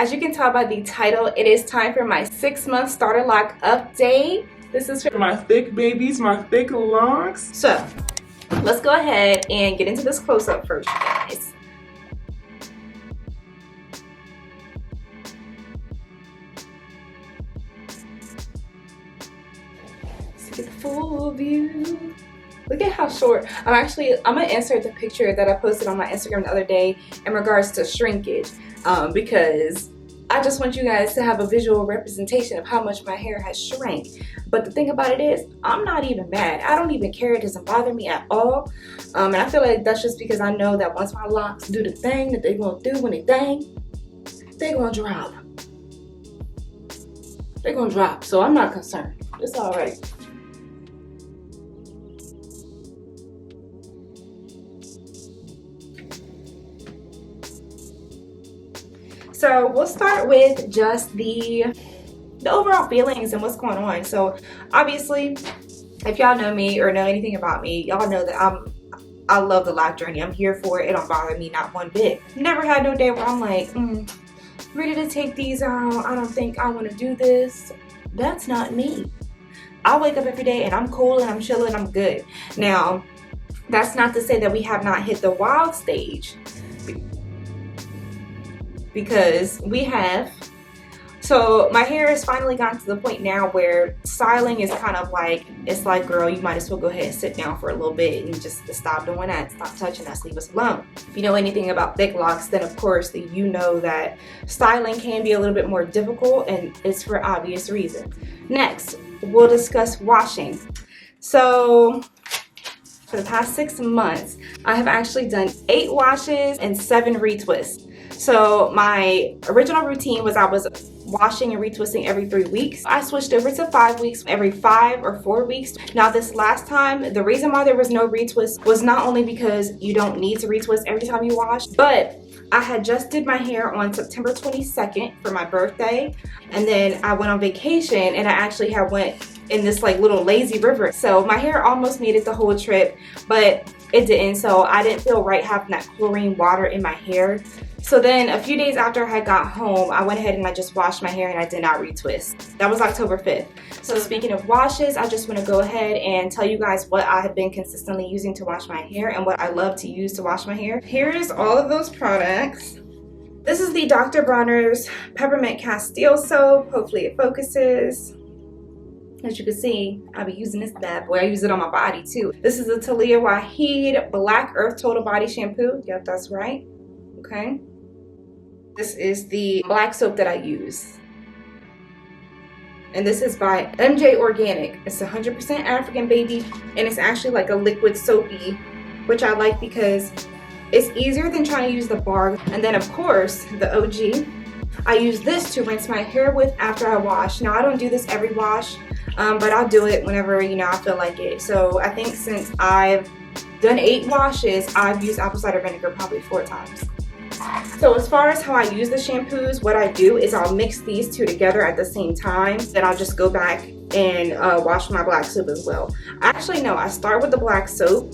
as you can tell by the title, it is time for my 6-month Starter Loc update. This is for my thick babies, my thick locks. So let's go ahead and get into this close-up first, guys. Let's get the full view. Look at how short. I'm gonna insert the picture that I posted on my Instagram the other day in regards to shrinkage, because I just want you guys to have a visual representation of how much my hair has shrank. But the thing about it is, I'm not even mad. I don't even care. It doesn't bother me at all. And I feel like that's just because I know that once my locks do the thing that they gonna do when they thing, they're gonna drop. They're gonna drop. So I'm not concerned. It's all right. So we'll start with just the overall feelings and what's going on. So obviously, if y'all know me or know anything about me, y'all know that I love the Loc journey. I'm here for it. It don't bother me not one bit. Never had no day where I'm like, ready to take these out. I don't think I want to do this. That's not me. I wake up every day and I'm cool and I'm chilling. I'm good. Now, that's not to say that we have not hit the wild stage, because we have. So my hair has finally gotten to the point now where styling is kind of like, it's like, girl, you might as well go ahead and sit down for a little bit and just stop doing that, stop touching us, leave us alone. If you know anything about thick locks, then of course you know that styling can be a little bit more difficult, and it's for obvious reasons. Next, we'll discuss washing. So for the past 6 months, I have actually done 8 washes and 7 retwists. So my original routine was I was washing and retwisting every 3 weeks. I switched over to 5 weeks, every 5 or 4 weeks. Now this last time, the reason why there was no retwist was not only because you don't need to retwist every time you wash, but I had just did my hair on September 22nd for my birthday, and then I went on vacation and I actually went in this like little lazy river. So my hair almost made it the whole trip, but it didn't. So I didn't feel right having that chlorine water in my hair. So then a few days after I got home, I went ahead and I just washed my hair and I did not retwist. That was October 5th. So speaking of washes, I just want to go ahead and tell you guys what I have been consistently using to wash my hair and what I love to use to wash my hair. Here's all of those products. This is the Dr. Bronner's Peppermint Castile soap. Hopefully it focuses. As you can see, I'll be using this bad boy. I use it on my body too. This is the Taliah Waajid Black Earth Total Body Shampoo. Yep, that's right. Okay. This is the black soap that I use. And this is by MJ Organic. It's 100% African, baby. And it's actually like a liquid soapy, which I like because it's easier than trying to use the bar. And then of course, the OG. I use this to rinse my hair with after I wash. Now I don't do this every wash, but I'll do it whenever, you know, I feel like it. So I think since I've done 8 washes, I've used apple cider vinegar probably 4 times. So as far as how I use the shampoos, what I do is I'll mix these 2 together at the same time. Then I'll just go back and wash my black soap as well. Actually, no, I start with the black soap.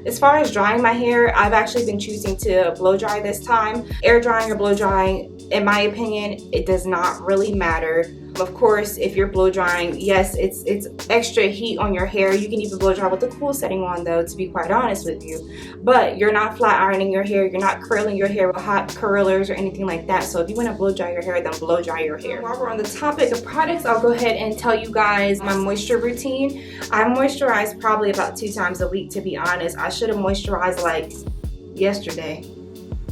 As far as drying my hair, I've actually been choosing to blow dry this time. Air drying or blow drying, in my opinion, it does not really matter. Of course, if you're blow drying, yes, it's extra heat on your hair. You can even blow dry with the cool setting on though, to be quite honest with you. But you're not flat ironing your hair, you're not curling your hair with hot curlers or anything like that. So if you want to blow dry your hair, then blow dry your hair. While we're on the topic of products, I'll go ahead and tell you guys my moisture routine. I moisturize probably about 2 times a week, to be honest. I should have moisturized like yesterday,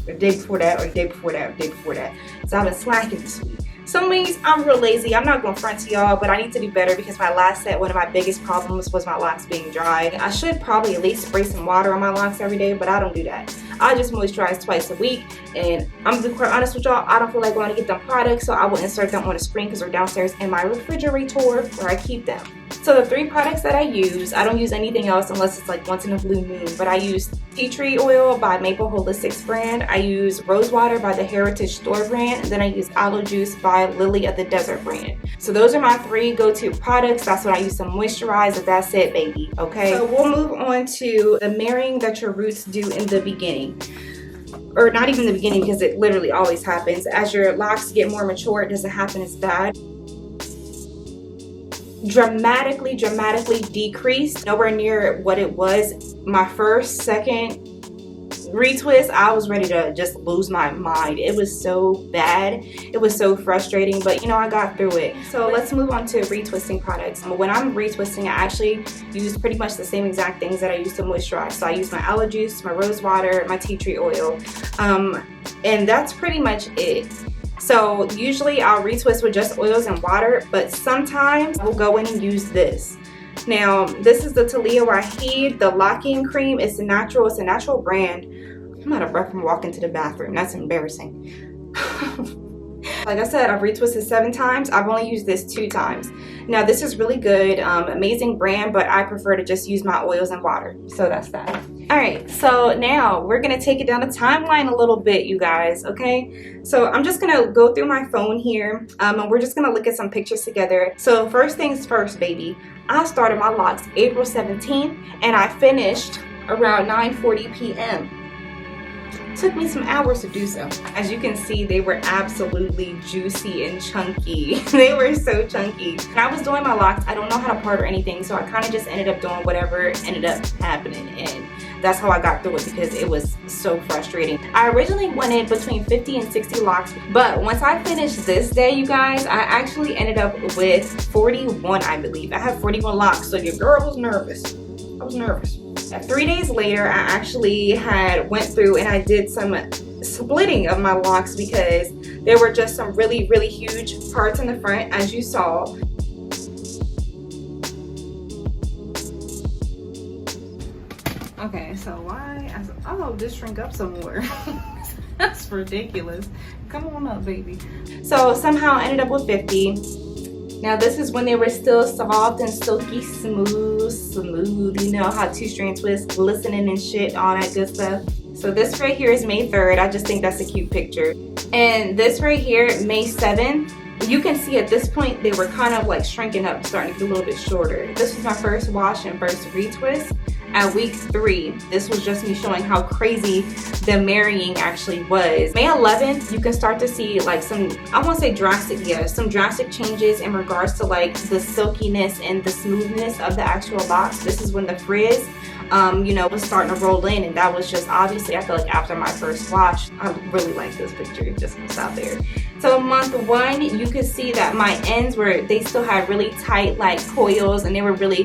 or the day before that, or the day before that, or the day before that. So I've been slacking this week. Some weeks I'm real lazy. I'm not going to front to y'all, but I need to do better because my last set, one of my biggest problems was my locks being dry. I should probably at least spray some water on my locks every day, but I don't do that. I just moisturize twice a week, and I'm to be quite honest with y'all, I don't feel like going to get them products, so I will insert them on the screen because they're downstairs in my refrigerator where I keep them. So the 3 products that I use, I don't use anything else unless it's like once in a blue moon, but I use tea tree oil by Maple Holistics brand. I use rose water by the Heritage Store brand, and then I use aloe juice by Lily of the Desert brand. So those are my 3 go-to products. That's what I use to moisturize, and that's it, baby. Okay, so we'll move on to the marrying that your roots do in the beginning. or not even the beginning, because it literally always happens. As your locks get more mature, it doesn't happen as bad. Dramatically decreased. Nowhere near what it was my first, second retwist. I was ready to just lose my mind. It was so bad. It was so frustrating, but you know, I got through it. So let's move on to retwisting products. When I'm retwisting, I actually use pretty much the same exact things that I use to moisturize. So I use my aloe juice, my rose water, my tea tree oil, and that's pretty much it. So usually I'll retwist with just oils and water, but sometimes we'll go in and use this. Now, this is the Taliah Waajid, the locking cream. It's a natural brand. I'm out of breath from walking to the bathroom. That's embarrassing. Like I said, I've retwisted 7 times. I've only used this 2 times. Now, this is really good, amazing brand, but I prefer to just use my oils and water. So that's that. All right, so now we're gonna take it down the timeline a little bit, you guys, okay? So I'm just gonna go through my phone here, and we're just gonna look at some pictures together. So first things first, baby. I started my locks April 17th, and I finished around 9:40 p.m. Took me some hours to do so. As you can see, they were absolutely juicy and chunky. They were so chunky. When I was doing my locks, I don't know how to part or anything, so I kind of just ended up doing whatever ended up happening, and that's how I got through it because it was so frustrating. I originally wanted between 50 and 60 locks, but once I finished this day, you guys, I actually ended up with 41, I believe. I have 41 locks, so your girl was nervous. I was nervous. 3 days later, I actually went through and I did some splitting of my locks because there were just some really huge parts in the front, as you saw. Okay, so why? Oh, just shrink up some more. That's ridiculous. Come on up, baby. So somehow I ended up with 50. Now this is when they were still soft and silky smooth. You know how 2-strand twists, glistening and shit, all that good stuff. So this right here is May 3rd. I just think that's a cute picture. And this right here, May 7th. You can see at this point they were kind of like shrinking up, starting to get a little bit shorter. This was my first wash and first retwist. At week 3, this was just me showing how crazy the marrying actually was. May 11th, you can start to see like some, I won't say drastic, some drastic changes in regards to like the silkiness and the smoothness of the actual locks. This is when the frizz, you know, was starting to roll in, and that was just obviously, I feel like after my first wash. I really like this picture, just puts out there. So month 1, you could see that my ends they still had really tight like coils, and they were really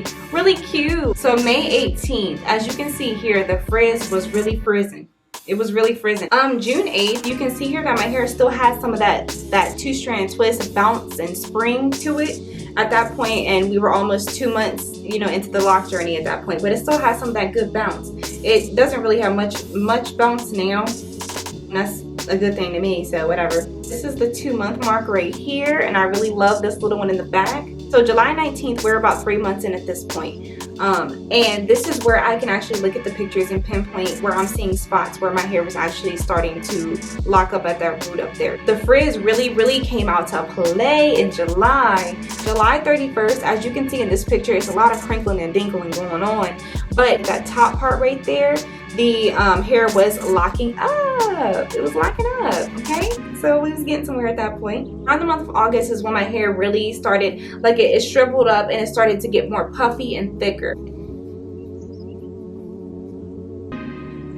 cute. So May 18th, as you can see here, the frizz was really frizzing. It was really frizzing. June 8th, you can see here that my hair still had some of that 2-strand twist bounce and spring to it at that point, and we were almost 2 months, you know, into the lock journey at that point, but it still has some of that good bounce. It doesn't really have much bounce now, and that's a good thing to me, so whatever. This is the 2-month mark right here, and I really love this little one in the back. So July 19th, we're about 3 months in at this point. And this is where I can actually look at the pictures and pinpoint where I'm seeing spots where my hair was actually starting to lock up at that root up there. The frizz really came out to play in July. July 31st, as you can see in this picture, it's a lot of crinkling and dinkling going on, but that top part right there, the hair was locking up. It was locking up, okay? So we was getting somewhere at that point. Around the month of August is when my hair really started, like it shriveled up and it started to get more puffy and thicker.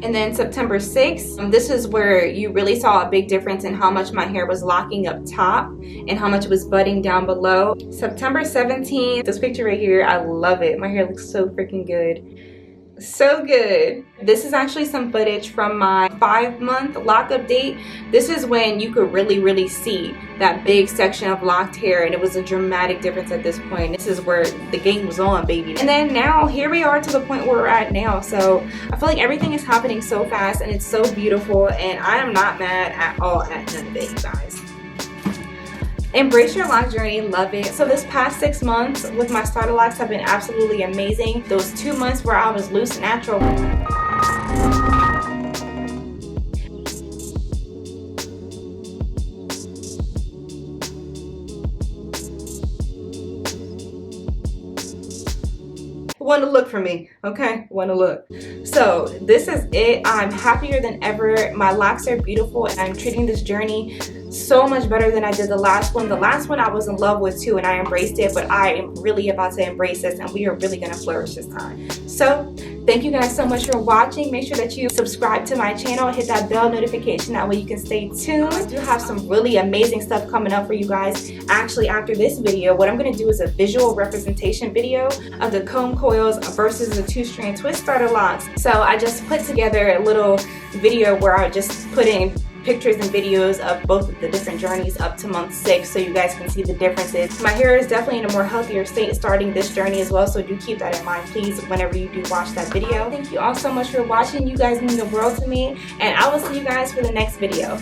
And then September 6th, this is where you really saw a big difference in how much my hair was locking up top and how much it was budding down below. September 17th, this picture right here, I love it. My hair looks so freaking good. So good. This is actually some footage from my 5-month lock update. This is when you could really see that big section of locked hair, and it was a dramatic difference at this point. This is where the game was on, baby. And then now here we are to the point where we're at now. So I feel like everything is happening so fast and it's so beautiful, and I am not mad at all at none of it, you guys. Embrace your lock journey, love it. So this past 6 months with my starter locks have been absolutely amazing. Those 2 months where I was loose and natural. One to look for me, okay? One to look. So this is it. I'm happier than ever. My locks are beautiful and I'm treating this journey so much better than I did the last one. The last one I was in love with too and I embraced it, but I am really about to embrace this and we are really gonna flourish this time. So thank you guys so much for watching. Make sure that you subscribe to my channel, hit that bell notification, that way you can stay tuned. I do have some really amazing stuff coming up for you guys. Actually, after this video, what I'm gonna do is a visual representation video of the comb coils versus the 2-strand twist starter locks. So I just put together a little video where I just put in pictures and videos of both of the different journeys up to month 6 so you guys can see the differences. My hair is definitely in a more healthier state starting this journey as well, so do keep that in mind please whenever you do watch that video. Thank you all so much for watching. You guys mean the world to me and I will see you guys for the next video.